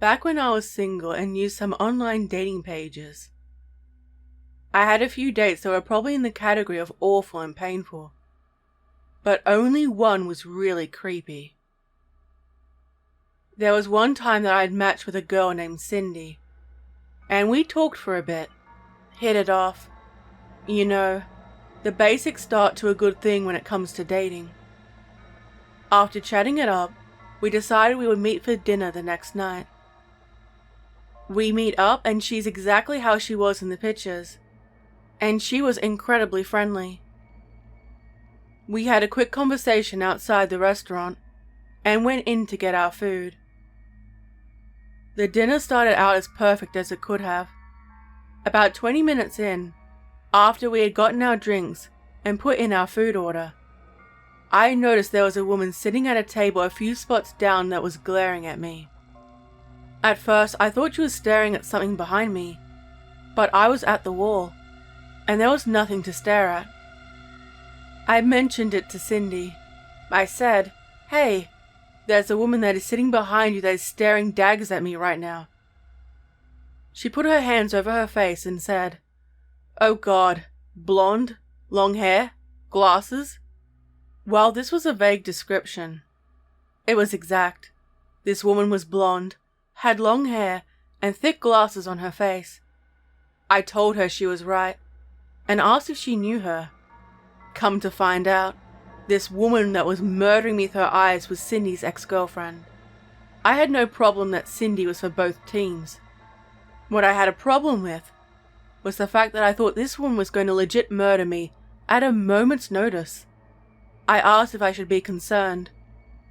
Back when I was single and used some online dating pages, I had a few dates that were probably in the category of awful and painful, but only one was really creepy. There was one time that I had matched with a girl named Cindy, and we talked for a bit, hit it off. You know, the basic start to a good thing when it comes to dating. After chatting it up, we decided we would meet for dinner the next night. We meet up and she's exactly how she was in the pictures, and she was incredibly friendly. We had a quick conversation outside the restaurant and went in to get our food. The dinner started out as perfect as it could have. About 20 minutes in, after we had gotten our drinks and put in our food order, I noticed there was a woman sitting at a table a few spots down that was glaring at me. At first, I thought she was staring at something behind me, but I was at the wall, and there was nothing to stare at. I mentioned it to Cindy. I said, "Hey, there's a woman that is sitting behind you that is staring daggers at me right now." She put her hands over her face and said, "Oh God, blonde, long hair, glasses?" Well, this was a vague description. It was exact. This woman was blonde, had long hair, and thick glasses on her face. I told her she was right, and asked if she knew her. Come to find out, this woman that was murdering me with her eyes was Cindy's ex-girlfriend. I had no problem that Cindy was for both teams. What I had a problem with was the fact that I thought this woman was going to legit murder me at a moment's notice. I asked if I should be concerned,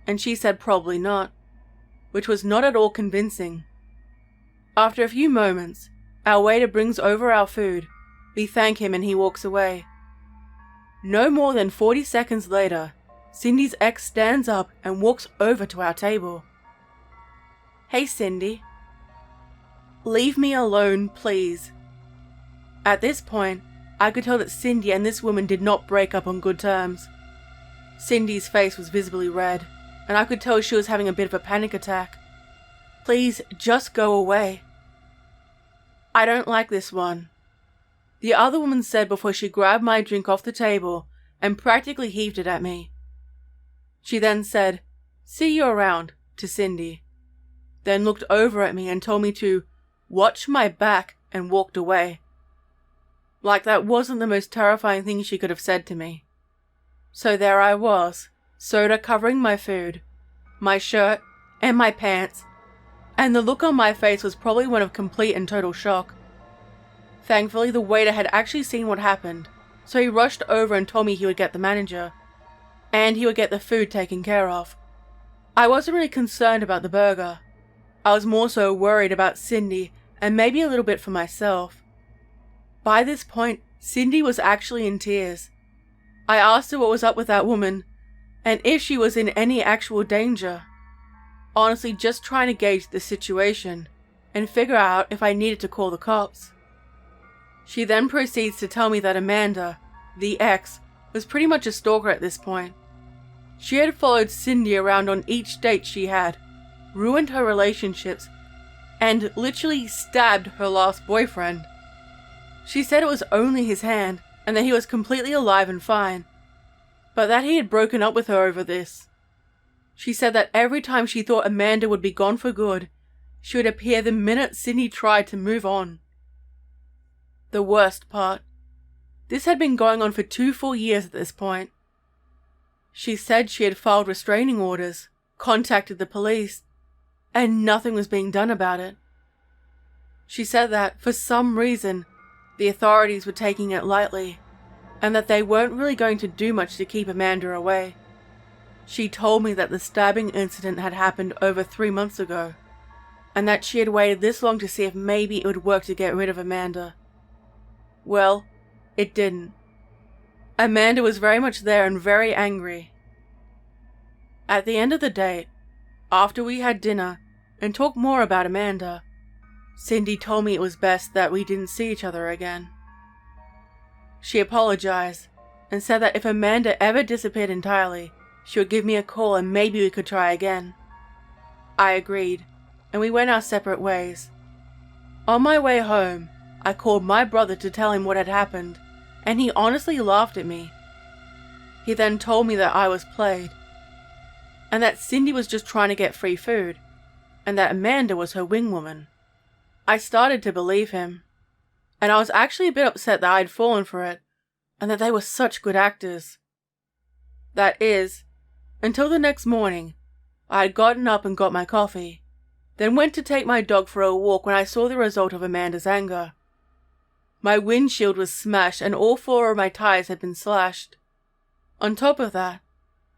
and she said probably not, which was not at all convincing. After a few moments, our waiter brings over our food, we thank him and he walks away. No more than 40 seconds later, Cindy's ex stands up and walks over to our table. "Hey Cindy. Leave me alone, please." At this point, I could tell that Cindy and this woman did not break up on good terms. Cindy's face was visibly red, and I could tell she was having a bit of a panic attack. "Please, just go away." "I don't like this one," the other woman said before she grabbed my drink off the table and practically heaved it at me. She then said, "See you around," to Cindy, then looked over at me and told me to watch my back and walked away. Like that wasn't the most terrifying thing she could have said to me. So there I was, soda covering my food, my shirt, and my pants, and the look on my face was probably one of complete and total shock. Thankfully, the waiter had actually seen what happened, so he rushed over and told me he would get the manager, and he would get the food taken care of. I wasn't really concerned about the burger. I was more so worried about Cindy and maybe a little bit for myself. By this point, Cindy was actually in tears. I asked her what was up with that woman, and if she was in any actual danger. Honestly, just trying to gauge the situation and figure out if I needed to call the cops. She then proceeds to tell me that Amanda, the ex, was pretty much a stalker at this point. She had followed Cindy around on each date she had, ruined her relationships, and literally stabbed her last boyfriend. She said it was only his hand, and that he was completely alive and fine, but that he had broken up with her over this. She said that every time she thought Amanda would be gone for good, she would appear the minute Cindy tried to move on. The worst part, this had been going on for 2 full years at this point. She said she had filed restraining orders, contacted the police, and nothing was being done about it. She said that, for some reason, the authorities were taking it lightly, and that they weren't really going to do much to keep Amanda away. She told me that the stabbing incident had happened over 3 months ago, and that she had waited this long to see if maybe it would work to get rid of Amanda. Well, it didn't. Amanda was very much there and very angry. At the end of the date, after we had dinner and talked more about Amanda, Cindy told me it was best that we didn't see each other again. She apologized and said that if Amanda ever disappeared entirely, she would give me a call and maybe we could try again. I agreed, and we went our separate ways. On my way home, I called my brother to tell him what had happened, and he honestly laughed at me. He then told me that I was played, and that Cindy was just trying to get free food, and that Amanda was her wing woman. I started to believe him, and I was actually a bit upset that I'd fallen for it, and that they were such good actors. That is, until the next morning, I had gotten up and got my coffee, then went to take my dog for a walk when I saw the result of Amanda's anger. My windshield was smashed and all 4 of my tires had been slashed. On top of that,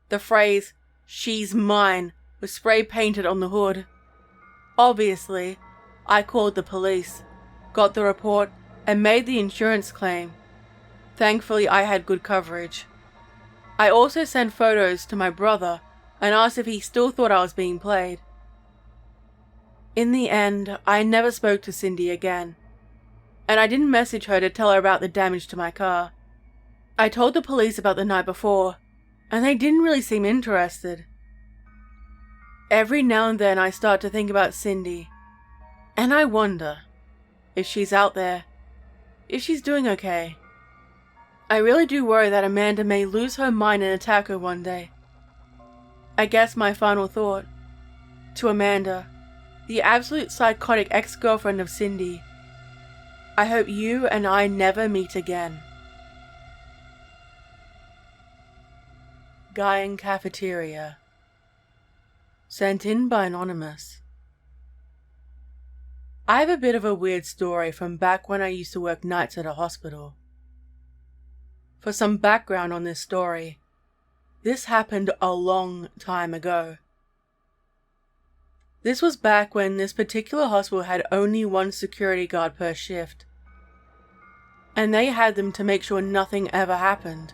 the phrase, "She's mine," was spray painted on the hood. Obviously, I called the police, got the report, and made the insurance claim. Thankfully, I had good coverage. I also sent photos to my brother and asked if he still thought I was being played. In the end, I never spoke to Cindy again, and I didn't message her to tell her about the damage to my car. I told the police about the night before, and they didn't really seem interested. Every now and then I start to think about Cindy, and I wonder if she's out there, if she's doing okay. I really do worry that Amanda may lose her mind and attack her one day. I guess my final thought, to Amanda, the absolute psychotic ex-girlfriend of Cindy, I hope you and I never meet again. Guying Cafeteria. Sent in by Anonymous. I have a bit of a weird story from back when I used to work nights at a hospital. For some background on this story, this happened a long time ago. This was back when this particular hospital had only 1 security guard per shift, and they had them to make sure nothing ever happened.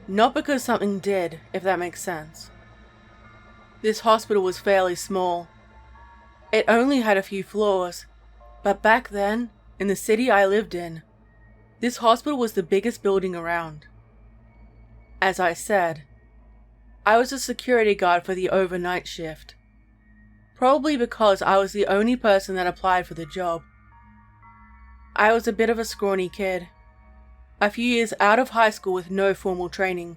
Not because something did, if that makes sense. This hospital was fairly small. It only had a few floors, but back then, in the city I lived in, this hospital was the biggest building around. As I said, I was a security guard for the overnight shift, probably because I was the only person that applied for the job. I was a bit of a scrawny kid, a few years out of high school with no formal training,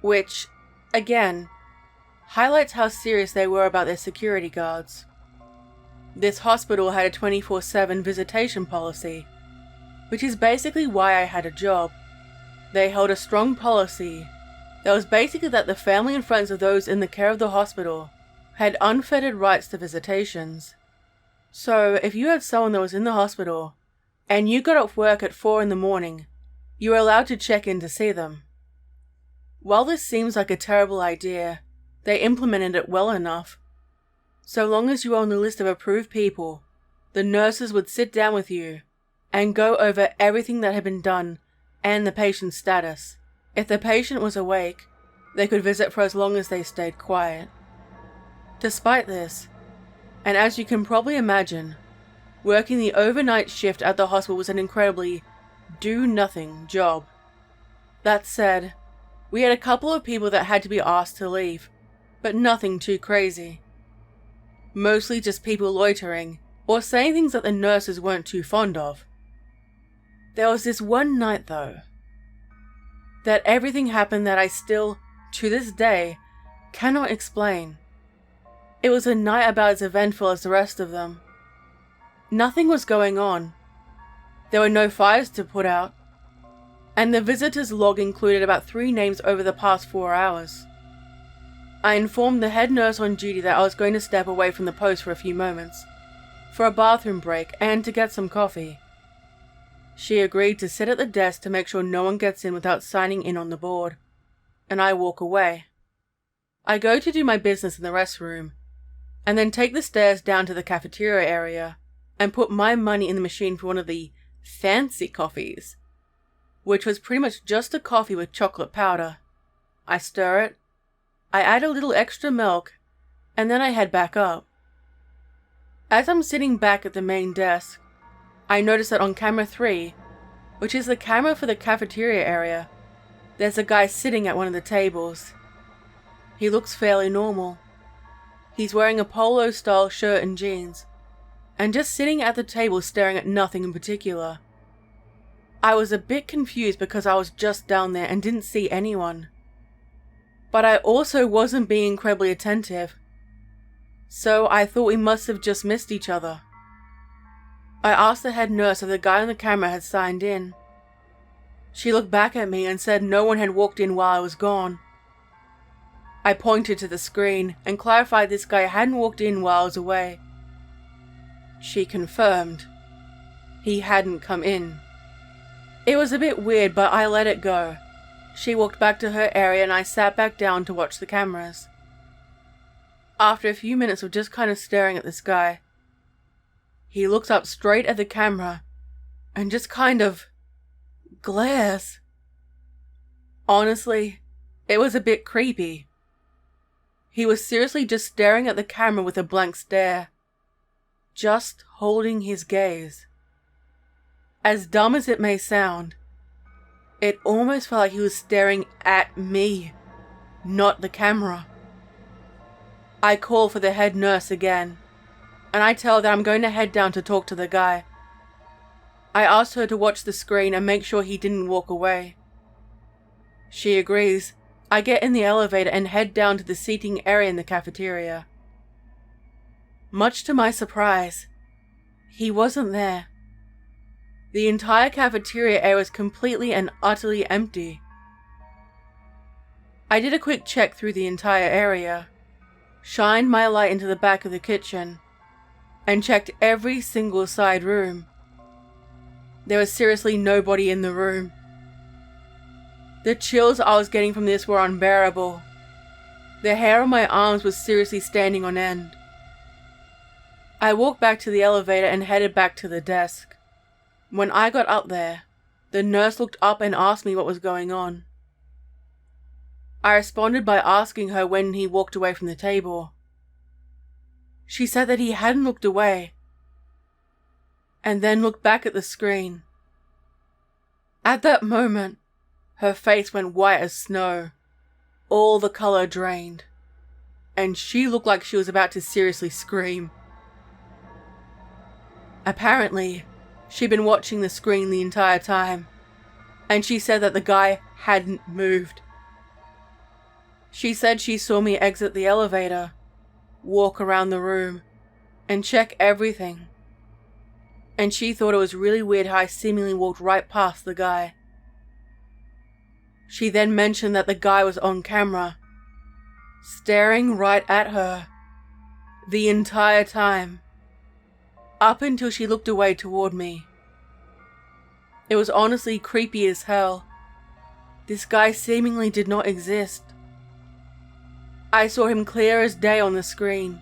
which, again, highlights how serious they were about their security guards. This hospital had a 24/7 visitation policy, which is basically why I had a job. They held a strong policy that was basically that the family and friends of those in the care of the hospital had unfettered rights to visitations. So if you had someone that was in the hospital and you got off work at 4 in the morning, you were allowed to check in to see them. While this seems like a terrible idea, they implemented it well enough. So long as you were on the list of approved people, the nurses would sit down with you and go over everything that had been done and the patient's status. If the patient was awake, they could visit for as long as they stayed quiet. Despite this, and as you can probably imagine, working the overnight shift at the hospital was an incredibly do-nothing job. That said, we had a couple of people that had to be asked to leave, but nothing too crazy. Mostly just people loitering, or saying things that the nurses weren't too fond of. There was this one night though, that everything happened that I still, to this day, cannot explain. It was a night about as eventful as the rest of them. Nothing was going on. There were no fires to put out, and the visitors log included about 3 names over the past 4 hours. I informed the head nurse on duty that I was going to step away from the post for a few moments, for a bathroom break and to get some coffee. She agreed to sit at the desk to make sure no one gets in without signing in on the board, and I walk away. I go to do my business in the restroom, and then take the stairs down to the cafeteria area and put my money in the machine for one of the fancy coffees, which was pretty much just a coffee with chocolate powder. I stir it, I add a little extra milk, and then I head back up. As I'm sitting back at the main desk, I notice that on camera 3, which is the camera for the cafeteria area, there's a guy sitting at one of the tables. He looks fairly normal. He's wearing a polo-style shirt and jeans, and just sitting at the table staring at nothing in particular. I was a bit confused because I was just down there and didn't see anyone. But I also wasn't being incredibly attentive, so I thought we must have just missed each other. I asked the head nurse if the guy on the camera had signed in. She looked back at me and said no one had walked in while I was gone. I pointed to the screen and clarified this guy hadn't walked in while I was away. She confirmed he hadn't come in. It was a bit weird, but I let it go. She walked back to her area and I sat back down to watch the cameras. After a few minutes of just kind of staring at this guy, he looks up straight at the camera and just kind of glares. Honestly, it was a bit creepy. He was seriously just staring at the camera with a blank stare, just holding his gaze. As dumb as it may sound, it almost felt like he was staring at me, not the camera. I call for the head nurse again, and I tell her that I'm going to head down to talk to the guy. I asked her to watch the screen and make sure he didn't walk away. She agrees. I get in the elevator and head down to the seating area in the cafeteria. Much to my surprise, he wasn't there. The entire cafeteria area was completely and utterly empty. I did a quick check through the entire area, shined my light into the back of the kitchen, and checked every single side room. There was seriously nobody in the room. The chills I was getting from this were unbearable. The hair on my arms was seriously standing on end. I walked back to the elevator and headed back to the desk. When I got up there, the nurse looked up and asked me what was going on. I responded by asking her when he walked away from the table. She said that he hadn't looked away, and then looked back at the screen. At that moment, her face went white as snow, all the color drained, and she looked like she was about to seriously scream. Apparently, she'd been watching the screen the entire time, and she said that the guy hadn't moved. She said she saw me exit the elevator, walk around the room, and check everything. And she thought it was really weird how I seemingly walked right past the guy. She then mentioned that the guy was on camera, staring right at her, the entire time, up until she looked away toward me. It was honestly creepy as hell. This guy seemingly did not exist. I saw him clear as day on the screen.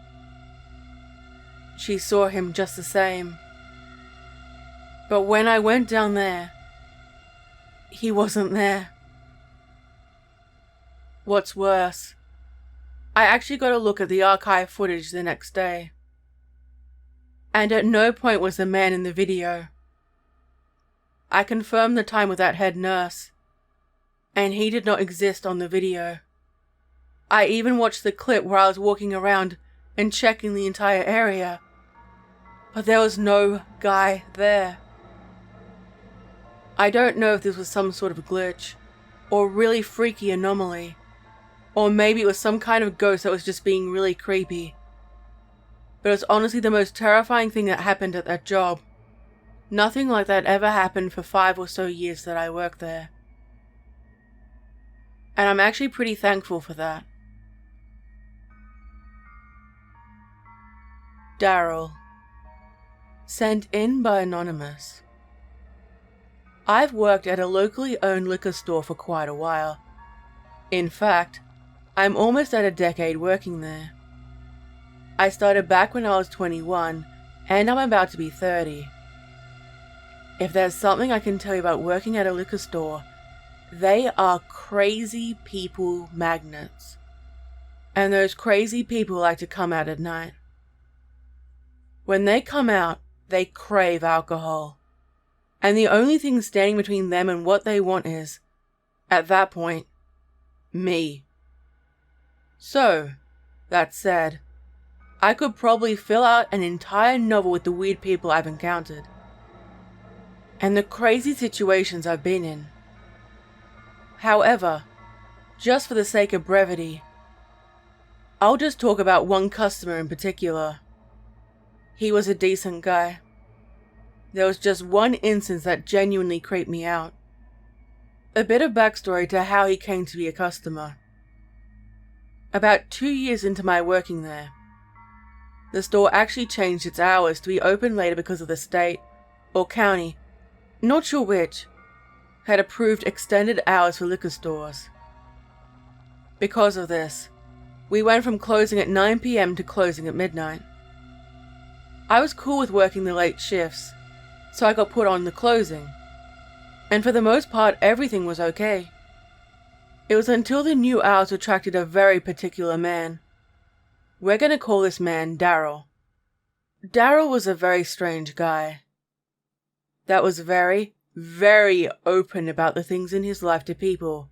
She saw him just the same. But when I went down there, he wasn't there. What's worse, I actually got a look at the archive footage the next day. And at no point was the man in the video. I confirmed the time with that head nurse, and he did not exist on the video. I even watched the clip where I was walking around and checking the entire area, but there was no guy there. I don't know if this was some sort of glitch, or really freaky anomaly, or maybe it was some kind of ghost that was just being really creepy. But it was honestly the most terrifying thing that happened at that job. Nothing like that ever happened for 5 or so years that I worked there. And I'm actually pretty thankful for that. Daryl. Sent in by Anonymous. I've worked at a locally owned liquor store for quite a while. In fact, I'm almost at a decade working there. I started back when I was 21, and I'm about to be 30. If there's something I can tell you about working at a liquor store, they are crazy people magnets. And those crazy people like to come out at night. When they come out, they crave alcohol. And the only thing standing between them and what they want is, at that point, me. So, that said, I could probably fill out an entire novel with the weird people I've encountered. And the crazy situations I've been in. However, just for the sake of brevity, I'll just talk about one customer in particular. He was a decent guy. There was just one instance that genuinely creeped me out. A bit of backstory to how he came to be a customer. About 2 years into my working there, the store actually changed its hours to be open later because of the state, or county, not sure which, had approved extended hours for liquor stores. Because of this, we went from closing at 9 p.m. to closing at midnight. I was cool with working the late shifts, so I got put on the closing, and for the most part everything was okay. It was until the new hours attracted a very particular man. We're gonna call this man Daryl. Daryl was a very strange guy. That was very, very open about the things in his life to people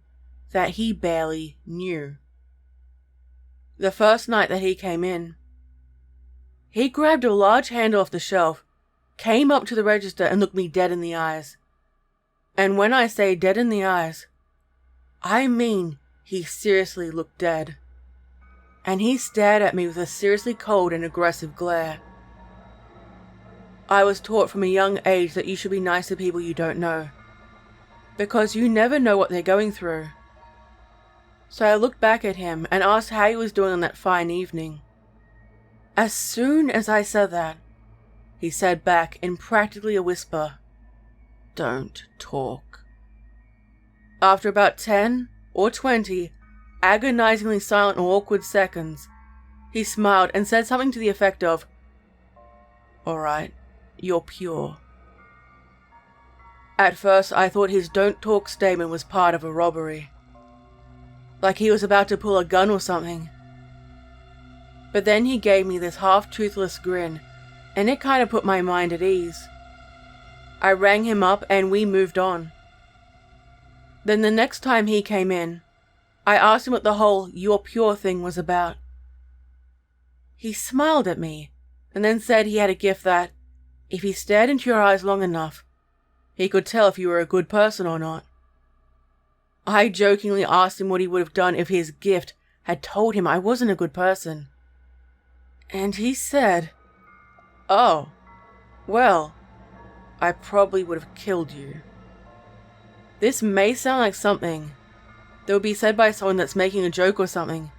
that he barely knew. The first night that he came in, he grabbed a large handle off the shelf, came up to the register and looked me dead in the eyes. And when I say dead in the eyes, I mean he seriously looked dead. And he stared at me with a seriously cold and aggressive glare. I was taught from a young age that you should be nice to people you don't know, because you never know what they're going through. So I looked back at him and asked how he was doing on that fine evening. As soon as I said that, he said back in practically a whisper, "Don't talk." After about 10 or 20 agonizingly silent or awkward seconds, he smiled and said something to the effect of, "Alright, you're pure." At first I thought his "don't talk" statement was part of a robbery, like he was about to pull a gun or something. But then he gave me this half-toothless grin, and it kind of put my mind at ease. I rang him up and we moved on. Then the next time he came in, I asked him what the whole "you're pure" thing was about. He smiled at me, and then said he had a gift that, if he stared into your eyes long enough, he could tell if you were a good person or not. I jokingly asked him what he would have done if his gift had told him I wasn't a good person. And he said, "Oh, well, I probably would have killed you." This may sound like something that would be said by someone that's making a joke or something,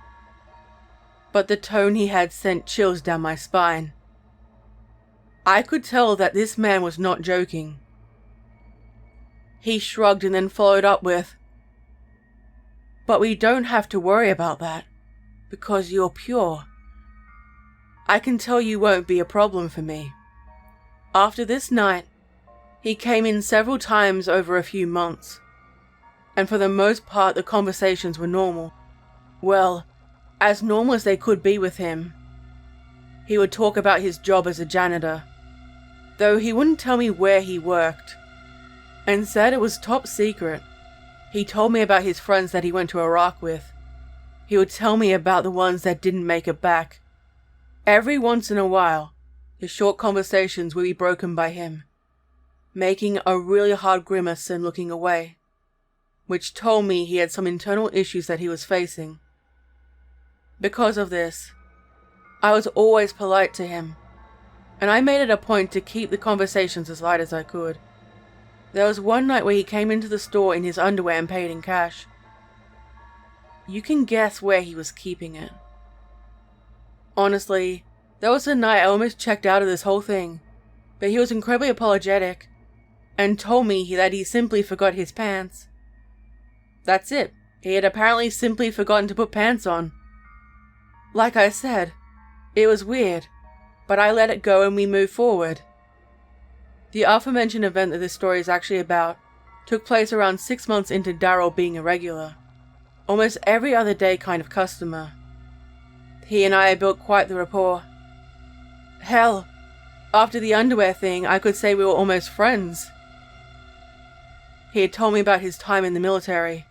but the tone he had sent chills down my spine. I could tell that this man was not joking. He shrugged and then followed up with, "But we don't have to worry about that, because you're pure. I can tell you won't be a problem for me." After this night, he came in several times over a few months, and for the most part the conversations were normal. Well, as normal as they could be with him. He would talk about his job as a janitor, though he wouldn't tell me where he worked, and said it was top secret. He told me about his friends that he went to Iraq with. He would tell me about the ones that didn't make it back. Every once in a while, his short conversations would be broken by him, making a really hard grimace and looking away, which told me he had some internal issues that he was facing. Because of this, I was always polite to him, and I made it a point to keep the conversations as light as I could. There was one night where he came into the store in his underwear and paid in cash. You can guess where he was keeping it. Honestly, that was the night I almost checked out of this whole thing, but he was incredibly apologetic, and told me that he simply forgot his pants. That's it, he had apparently simply forgotten to put pants on. Like I said, it was weird, but I let it go and we moved forward. The aforementioned event that this story is actually about took place around 6 months into Daryl being a regular, almost every other day kind of customer. He and I had built quite the rapport. Hell, after the underwear thing, I could say we were almost friends. He had told me about his time in the military.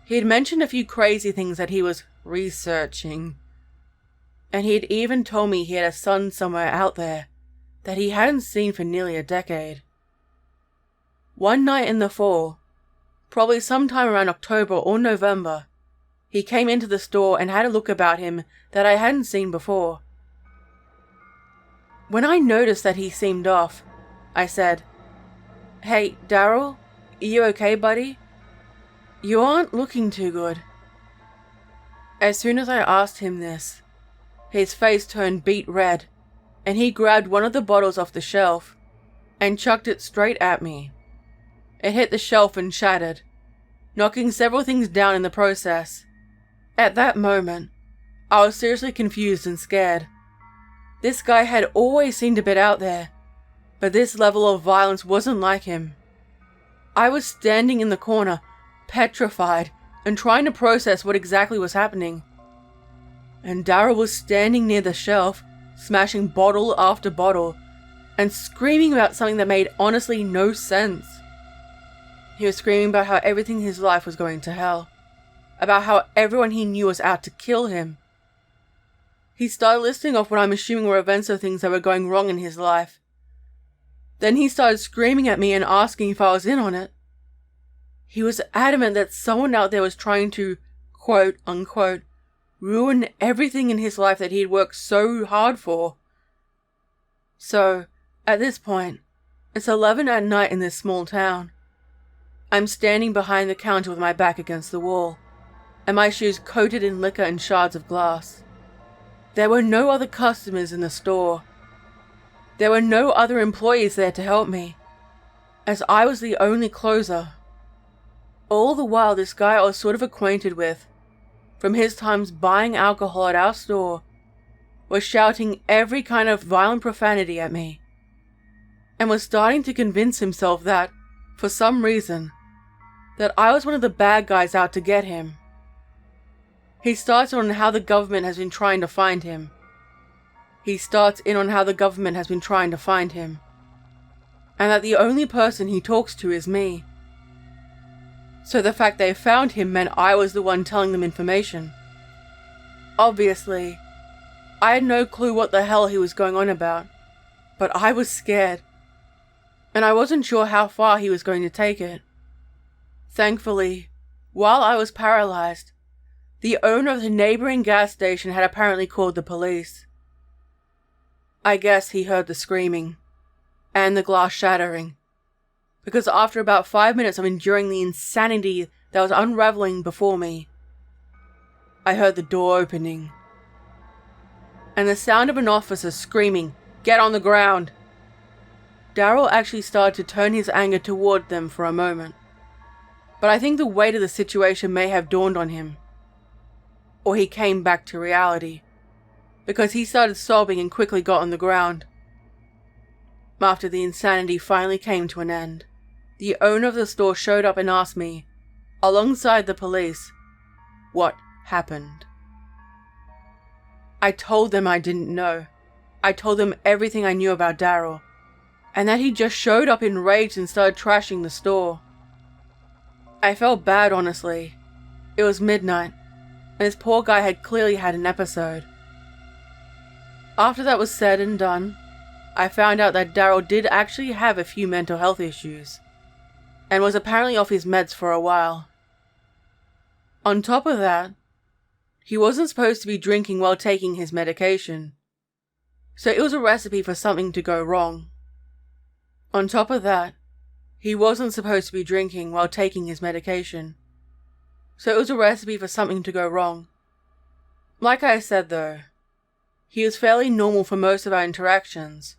He had mentioned a few crazy things that he was researching. and he had even told me he had a son somewhere out there that he hadn't seen for nearly a decade. One night in the fall, probably sometime around October or November, he came into the store and had a look about him that I hadn't seen before. When I noticed that he seemed off, I said, "Hey, Daryl, you okay, buddy? You aren't looking too good." As soon as I asked him this, his face turned beet red, and he grabbed one of the bottles off the shelf and chucked it straight at me. It hit the shelf and shattered, knocking several things down in the process. At that moment, I was seriously confused and scared. This guy had always seemed a bit out there, but this level of violence wasn't like him. I was standing in the corner, petrified, and trying to process what exactly was happening. And Daryl was standing near the shelf, smashing bottle after bottle, and screaming about something that made honestly no sense. He was screaming about how everything in his life was going to hell, about how everyone he knew was out to kill him. He started listing off what I'm assuming were events of things that were going wrong in his life. Then he started screaming at me and asking if I was in on it. He was adamant that someone out there was trying to, quote unquote, ruin everything in his life that he had worked so hard for. So, at this point, it's 11 at night in this small town. I'm standing behind the counter with my back against the wall, and my shoes coated in liquor and shards of glass. There were no other customers in the store. There were no other employees there to help me, as I was the only closer. All the while, this guy I was sort of acquainted with, from his times buying alcohol at our store, was shouting every kind of violent profanity at me, and was starting to convince himself that, for some reason, that I was one of the bad guys out to get him. He starts on how the government has been trying to find him. And that the only person he talks to is me. So the fact they found him meant I was the one telling them information. Obviously, I had no clue what the hell he was going on about, but I was scared, and I wasn't sure how far he was going to take it. Thankfully, while I was paralyzed, the owner of the neighboring gas station had apparently called the police. I guess he heard the screaming and the glass shattering, because after about 5 minutes of enduring the insanity that was unraveling before me, I heard the door opening and the sound of an officer screaming, "Get on the ground!" Daryl actually started to turn his anger toward them for a moment, but I think the weight of the situation may have dawned on him, or he came back to reality, because he started sobbing and quickly got on the ground. After the insanity finally came to an end, the owner of the store showed up and asked me, alongside the police, what happened. I told them I didn't know. I told them everything I knew about Daryl, and that he just showed up enraged and started trashing the store. I felt bad, honestly. It was midnight, and this poor guy had clearly had an episode. After that was said and done, I found out that Daryl did actually have a few mental health issues, and was apparently off his meds for a while. On top of that, he wasn't supposed to be drinking while taking his medication, so it was a recipe for something to go wrong. On top of that, he wasn't supposed to be drinking while taking his medication, so it was a recipe for something to go wrong. Like I said though, he was fairly normal for most of our interactions,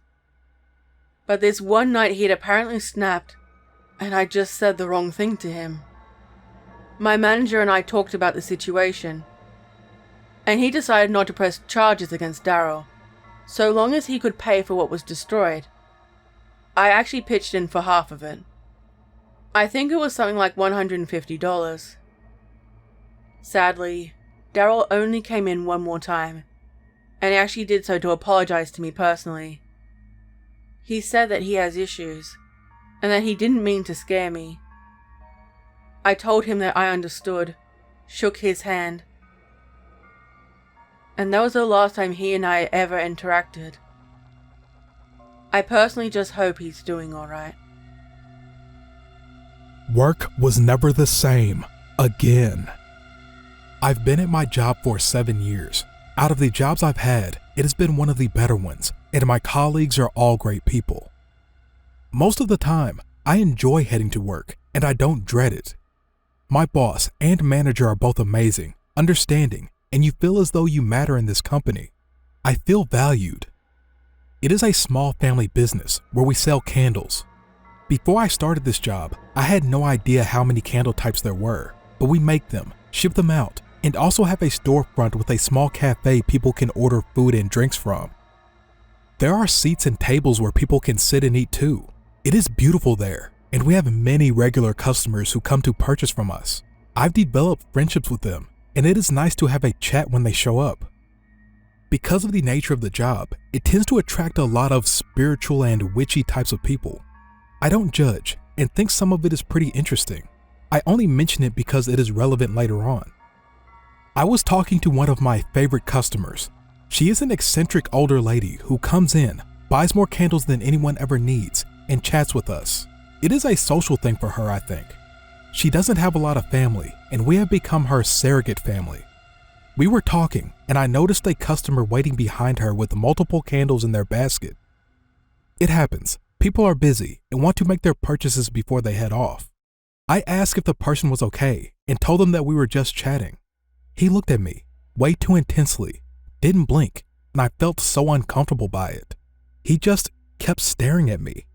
but this one night he had apparently snapped, and I just said the wrong thing to him. My manager and I talked about the situation, and he decided not to press charges against Daryl, so long as he could pay for what was destroyed. I actually pitched in for half of it. I think it was something like $150. Sadly, Daryl only came in one more time, and he actually did so to apologize to me personally. He said that he has issues, and that he didn't mean to scare me. I told him that I understood, shook his hand, and that was the last time he and I ever interacted. I personally just hope he's doing alright. Work was never the same again. I've been at my job for 7 years. Out of the jobs I've had, it has been one of the better ones, and my colleagues are all great people. Most of the time, I enjoy heading to work, and I don't dread it. My boss and manager are both amazing, understanding, and you feel as though you matter in this company. I feel valued. It is a small family business where we sell candles. Before I started this job, I had no idea how many candle types there were, but we make them, ship them out, and also have a storefront with a small cafe people can order food and drinks from. There are seats and tables where people can sit and eat too. It is beautiful there, and we have many regular customers who come to purchase from us. I've developed friendships with them, and it is nice to have a chat when they show up. Because of the nature of the job, it tends to attract a lot of spiritual and witchy types of people. I don't judge and think some of it is pretty interesting. I only mention it because it is relevant later on. I was talking to one of my favorite customers. She is an eccentric older lady who comes in, buys more candles than anyone ever needs, and chats with us. It is a social thing for her, I think. She doesn't have a lot of family, and we have become her surrogate family. We were talking, and I noticed a customer waiting behind her with multiple candles in their basket. It happens. People are busy and want to make their purchases before they head off. I asked if the person was okay and told them that we were just chatting. He looked at me, way too intensely, didn't blink, and I felt so uncomfortable by it. He just kept staring at me.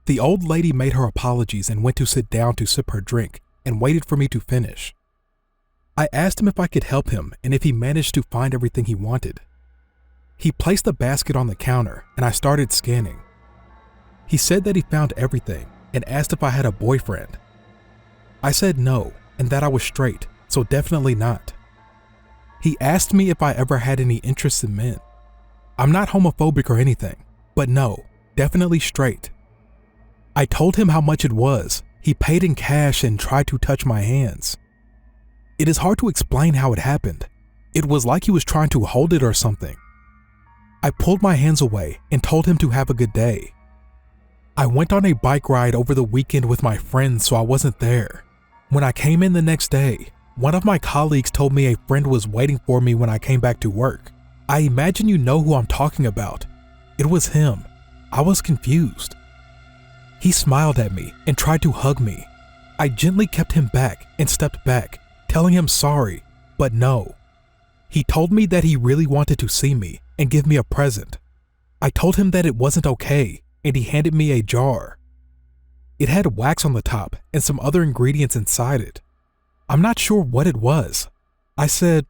The old lady made her apologies and went to sit down to sip her drink and waited for me to finish. I asked him if I could help him and if he managed to find everything he wanted. He placed the basket on the counter and I started scanning. He said that he found everything and asked if I had a boyfriend. I said no and that I was straight, so definitely not. He asked me if I ever had any interest in men. I'm not homophobic or anything, but no, definitely straight. I told him how much it was. He paid in cash and tried to touch my hands. It is hard to explain how it happened. It was like he was trying to hold it or something. I pulled my hands away and told him to have a good day. I went on a bike ride over the weekend with my friends, so I wasn't there. When I came in the next day, one of my colleagues told me a friend was waiting for me when I came back to work. I imagine you know who I'm talking about. It was him. I was confused. He smiled at me and tried to hug me. I gently kept him back and stepped back, telling him sorry, but no. He told me that he really wanted to see me and give me a present. I told him that it wasn't okay, and he handed me a jar. It had wax on the top and some other ingredients inside it. I'm not sure what it was. I said,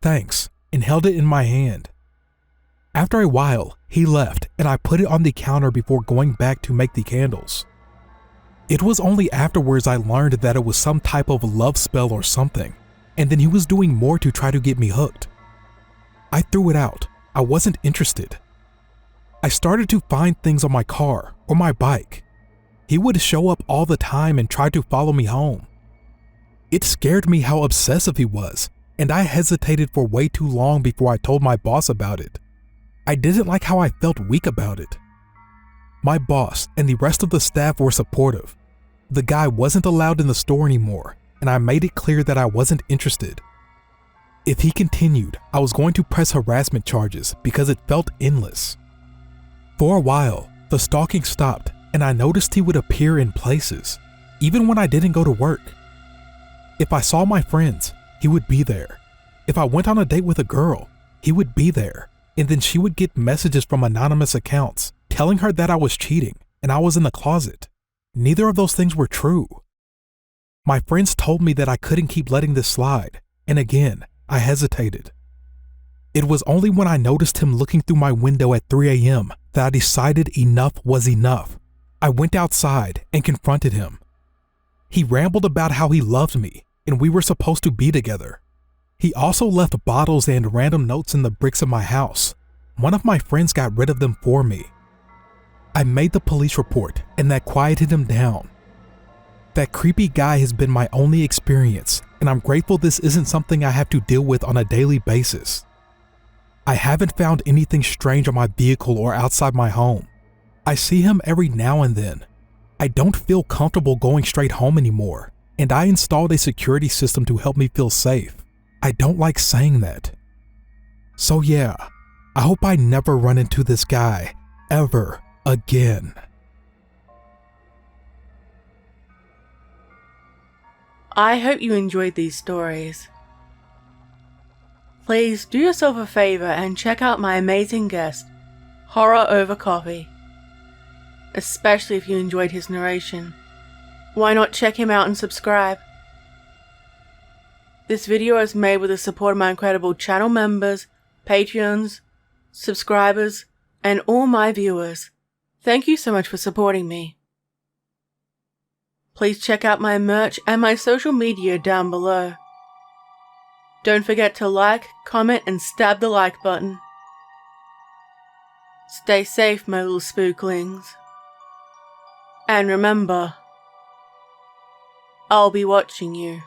thanks, and held it in my hand. After a while, he left and I put it on the counter before going back to make the candles. It was only afterwards I learned that it was some type of love spell or something, and then he was doing more to try to get me hooked. I threw it out. I wasn't interested. I started to find things on my car or my bike. He would show up all the time and try to follow me home. It scared me how obsessive he was, and I hesitated for way too long before I told my boss about it. I didn't like how I felt weak about it. My boss and the rest of the staff were supportive. The guy wasn't allowed in the store anymore, and I made it clear that I wasn't interested. If he continued, I was going to press harassment charges because it felt endless. For a while, the stalking stopped, and I noticed he would appear in places, even when I didn't go to work. If I saw my friends, he would be there. If I went on a date with a girl, he would be there, and then she would get messages from anonymous accounts telling her that I was cheating and I was in the closet. Neither of those things were true. My friends told me that I couldn't keep letting this slide, and again, I hesitated. It was only when I noticed him looking through my window at 3 a.m. that I decided enough was enough. I went outside and confronted him. He rambled about how he loved me and we were supposed to be together. He also left bottles and random notes in the bricks of my house. One of my friends got rid of them for me. I made the police report and that quieted him down. That creepy guy has been my only experience, and I'm grateful this isn't something I have to deal with on a daily basis. I haven't found anything strange on my vehicle or outside my home. I see him every now and then. I don't feel comfortable going straight home anymore, and I installed a security system to help me feel safe. I don't like saying that. So yeah, I hope I never run into this guy, ever again. I hope you enjoyed these stories. Please do yourself a favor and check out my amazing guest, Horror Over Coffee. Especially if you enjoyed his narration. Why not check him out and subscribe? This video is made with the support of my incredible channel members, Patreons, subscribers, and all my viewers. Thank you so much for supporting me. Please check out my merch and my social media down below. Don't forget to like, comment, and stab the like button. Stay safe, my little spooklings. And remember, I'll be watching you.